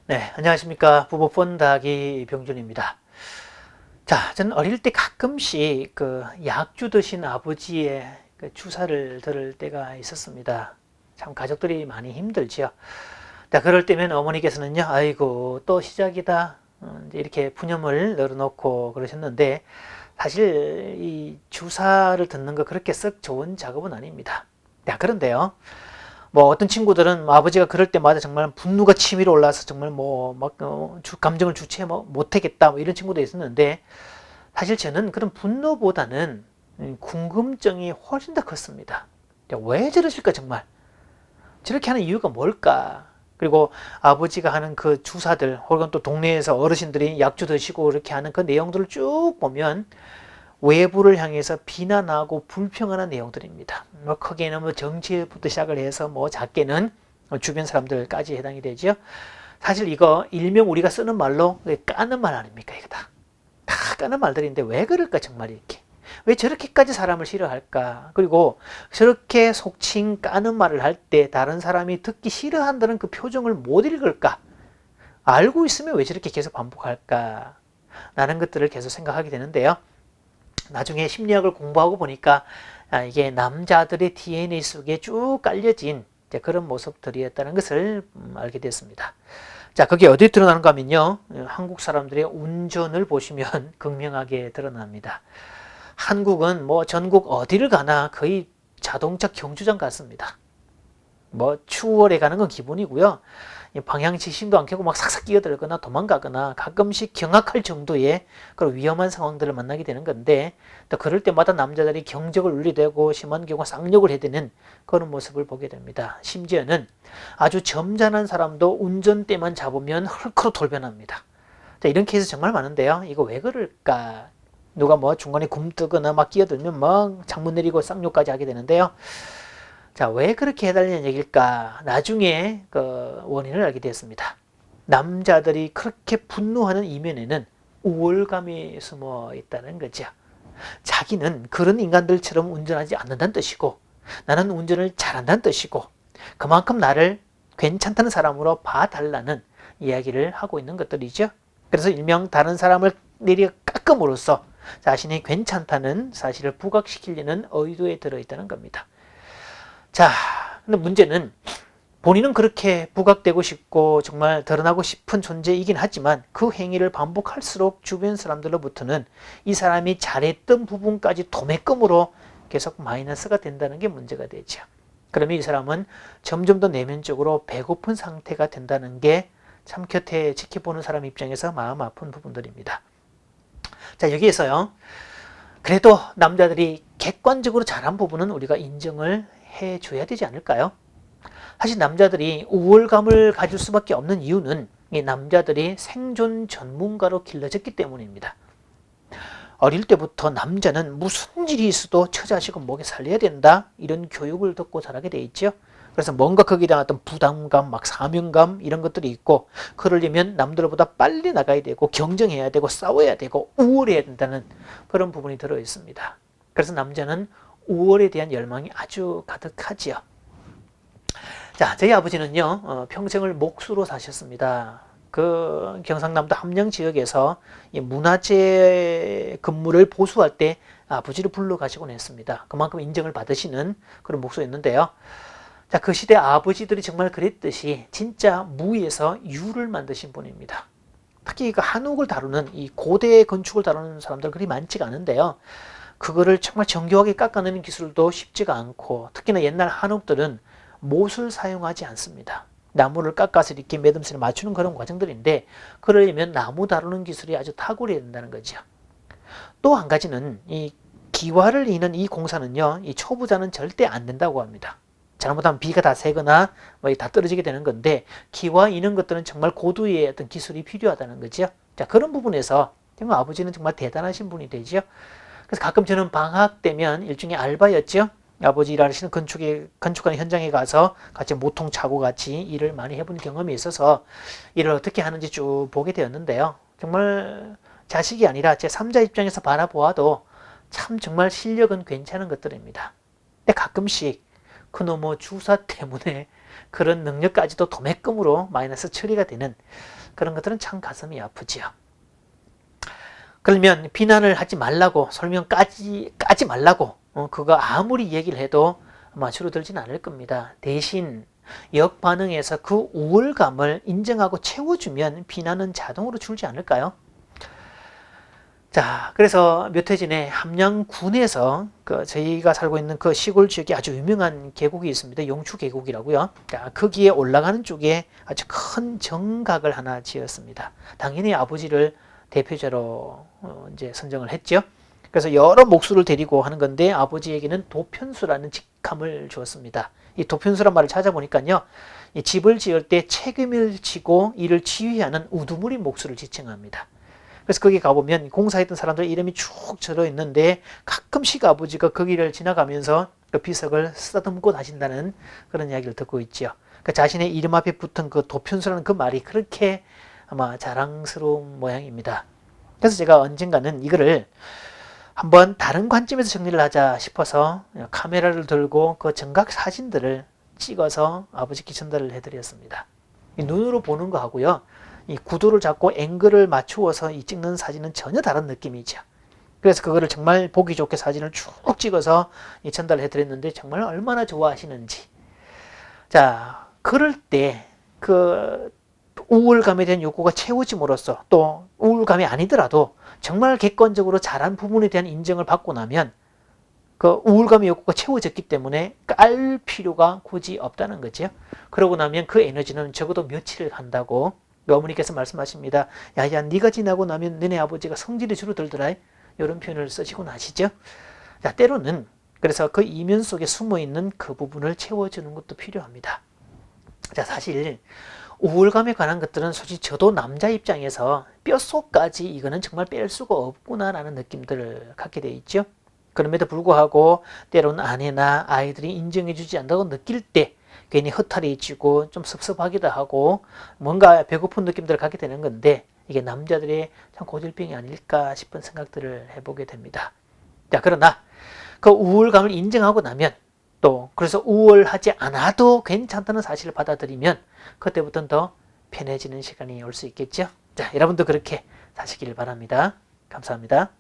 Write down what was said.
네, 안녕하십니까. 부부 본다기 병준입니다. 자, 저는 어릴 때 가끔씩 그 약주 드신 아버지의 그 주사를 들을 때가 있었습니다. 참 가족들이 많이 힘들지요. 자, 그럴 때면 어머니께서는요, 아이고, 또 시작이다. 이제 이렇게 푸념을 널어놓고 그러셨는데, 사실 이 주사를 듣는 거 그렇게 썩 좋은 작업은 아닙니다. 자, 그런데요. 뭐 어떤 친구들은 뭐 아버지가 그럴 때마다 정말 분노가 치밀어 올라서 정말 뭐막 감정을 주체 못하겠다 뭐 이런 친구도 있었는데, 사실 저는 그런 분노보다는 궁금증이 훨씬 더 컸습니다. 왜 저러실까 정말? 저렇게 하는 이유가 뭘까? 그리고 아버지가 하는 그 주사들 혹은 또 동네에서 어르신들이 약주 드시고 이렇게 하는 그 내용들을 쭉 보면 외부를 향해서 비난하고 불평하는 내용들입니다. 뭐 크게는 뭐 정치부터 시작을 해서 뭐 작게는 주변 사람들까지 해당이 되죠. 사실 이거 일명 우리가 쓰는 말로 까는 말 아닙니까? 이거 다 까는 말들인데 왜 그럴까 정말 이렇게. 왜 저렇게까지 사람을 싫어할까? 그리고 저렇게 속칭 까는 말을 할 때 다른 사람이 듣기 싫어한다는 그 표정을 못 읽을까? 알고 있으면 왜 저렇게 계속 반복할까? 라는 것들을 계속 생각하게 되는데요. 나중에 심리학을 공부하고 보니까 이게 남자들의 DNA 속에 쭉 깔려진 그런 모습들이었다는 것을 알게 됐습니다. 자, 그게 어디에 드러나는가 하면요. 한국 사람들의 운전을 보시면 극명하게 드러납니다. 한국은 뭐 전국 어디를 가나 거의 자동차 경주장 같습니다. 뭐 추월에 가는 건 기본이고요. 방향 지심도 안 켜고 막 삭삭 끼어들거나 도망가거나 가끔씩 경악할 정도의 그런 위험한 상황들을 만나게 되는 건데, 또 그럴 때마다 남자들이 경적을 울리대고 심한 경우 쌍욕을 해대는 그런 모습을 보게 됩니다. 심지어는 아주 점잖은 사람도 운전대만 잡으면 헐크로 돌변합니다. 자, 이런 케이스 정말 많은데요. 이거 왜 그럴까? 누가 뭐 중간에 굼뜨거나 막 끼어들면 막 창문 내리고 쌍욕까지 하게 되는데요. 자, 왜 그렇게 해달라는 얘기일까? 나중에 그 원인을 알게 되었습니다. 남자들이 그렇게 분노하는 이면에는 우월감이 숨어 있다는 거죠. 자기는 그런 인간들처럼 운전하지 않는다는 뜻이고, 나는 운전을 잘한다는 뜻이고, 그만큼 나를 괜찮다는 사람으로 봐달라는 이야기를 하고 있는 것들이죠. 그래서 일명 다른 사람을 내려 깎음으로써 자신이 괜찮다는 사실을 부각시키려는 의도에 들어있다는 겁니다. 자, 근데 문제는 본인은 그렇게 부각되고 싶고 정말 드러나고 싶은 존재이긴 하지만 그 행위를 반복할수록 주변 사람들로부터는 이 사람이 잘했던 부분까지 도매금으로 계속 마이너스가 된다는 게 문제가 되죠. 그러면 이 사람은 점점 더 내면적으로 배고픈 상태가 된다는 게 참 곁에 지켜보는 사람 입장에서 마음 아픈 부분들입니다. 자, 여기에서요. 그래도 남자들이 객관적으로 잘한 부분은 우리가 인정을 해줘야 되지 않을까요? 사실 남자들이 우월감을 가질 수밖에 없는 이유는 이 남자들이 생존 전문가로 길러졌기 때문입니다. 어릴 때부터 남자는 무슨 일이 있어도 처자식은 목에 살려야 된다, 이런 교육을 듣고 자라게 돼 있죠. 그래서 뭔가 거기에 대한 어떤 부담감, 막 사명감 이런 것들이 있고, 그러려면 남들보다 빨리 나가야 되고 경쟁해야 되고 싸워야 되고 우월해야 된다는 그런 부분이 들어 있습니다. 그래서 남자는 우월에 대한 열망이 아주 가득하지요. 자, 저희 아버지는요, 평생을 목수로 사셨습니다. 그 경상남도 함양 지역에서 이 문화재 근무를 보수할 때 아버지를 불러가시곤 했습니다. 그만큼 인정을 받으시는 그런 목수였는데요. 자, 그 시대 아버지들이 정말 그랬듯이 진짜 무에서 유를 만드신 분입니다. 특히 그 한옥을 다루는 이 고대 건축을 다루는 사람들 그리 많지가 않은데요. 그거를 정말 정교하게 깎아내는 기술도 쉽지가 않고, 특히나 옛날 한옥들은 못을 사용하지 않습니다. 나무를 깎아서 이렇게 매듭새를 맞추는 그런 과정들인데, 그러려면 나무 다루는 기술이 아주 탁월해야 된다는 거죠. 또 한 가지는 이 기와를 이는 이 공사는요, 이 초보자는 절대 안 된다고 합니다. 잘못하면 비가 다 새거나 뭐 다 떨어지게 되는 건데, 기와 이는 것들은 정말 고도의 어떤 기술이 필요하다는 거죠. 자, 그런 부분에서 정말 아버지는 정말 대단하신 분이 되죠. 그래서 가끔 저는 방학 때면 일종의 알바였죠. 아버지 일하시는 건축하는 현장에 가서 같이 모통 차고 같이 일을 많이 해본 경험이 있어서 일을 어떻게 하는지 쭉 보게 되었는데요. 정말 자식이 아니라 제 3자 입장에서 바라보아도 참 정말 실력은 괜찮은 것들입니다. 근데 가끔씩 그놈의 주사 때문에 그런 능력까지도 도매금으로 마이너스 처리가 되는 그런 것들은 참 가슴이 아프지요. 그러면 비난을 하지 말라고 설명 까지 말라고 그거 아무리 얘기를 해도 아마 줄어들진 않을 겁니다. 대신 역반응에서 그 우월감을 인정하고 채워주면 비난은 자동으로 줄지 않을까요? 자, 그래서 몇 해 전에 함양군에서 저희가 살고 있는 그 시골 지역에 아주 유명한 계곡이 있습니다. 용추 계곡이라고요. 자, 거기에 올라가는 쪽에 아주 큰 정각을 하나 지었습니다. 당연히 아버지를 대표자로 이제 선정을 했죠. 그래서 여러 목수를 데리고 하는 건데 아버지에게는 도편수라는 직함을 주었습니다. 이 도편수란 말을 찾아보니까요. 이 집을 지을 때 책임을 지고 이를 지휘하는 우두머리 목수를 지칭합니다. 그래서 거기 가보면 공사했던 사람들 이름이 쭉 절어 있는데 가끔씩 아버지가 거기를 지나가면서 그 비석을 쓰다듬고 다신다는 그런 이야기를 듣고 있죠. 그 자신의 이름 앞에 붙은 그 도편수라는 그 말이 그렇게 아마 자랑스러운 모양입니다. 그래서 제가 언젠가는 이거를 한번 다른 관점에서 정리를 하자 싶어서 카메라를 들고 그 정각 사진들을 찍어서 아버지께 전달을 해드렸습니다. 눈으로 보는 거 하고요. 이 구도를 잡고 앵글을 맞추어서 이 찍는 사진은 전혀 다른 느낌이죠. 그래서 그거를 정말 보기 좋게 사진을 쭉 찍어서 전달을 해드렸는데 정말 얼마나 좋아하시는지. 자, 그럴 때 그 우울감에 대한 욕구가 채워짐으로써 또 우울감이 아니더라도 정말 객관적으로 잘한 부분에 대한 인정을 받고 나면 그 우울감의 욕구가 채워졌기 때문에 깔 필요가 굳이 없다는 거죠. 그러고 나면 그 에너지는 적어도 며칠을 간다고 어머니께서 말씀하십니다. 야야 네가 지나고 나면 너네 아버지가 성질이 줄어들더라. 이런 표현을 쓰시고 나시죠. 자, 때로는 그래서 그 이면 속에 숨어있는 그 부분을 채워주는 것도 필요합니다. 자, 사실 우울감에 관한 것들은 솔직히 저도 남자 입장에서 뼛속까지 이거는 정말 뺄 수가 없구나라는 느낌들을 갖게 돼 있죠. 그럼에도 불구하고 때로는 아내나 아이들이 인정해주지 않는다고 느낄 때 괜히 허탈해지고 좀 섭섭하기도 하고 뭔가 배고픈 느낌들을 갖게 되는 건데 이게 남자들의 참 고질병이 아닐까 싶은 생각들을 해보게 됩니다. 자, 그러나 그 우울감을 인정하고 나면 또 그래서 우울하지 않아도 괜찮다는 사실을 받아들이면 그때부터는 더 편해지는 시간이 올 수 있겠죠. 자, 여러분도 그렇게 사시길 바랍니다. 감사합니다.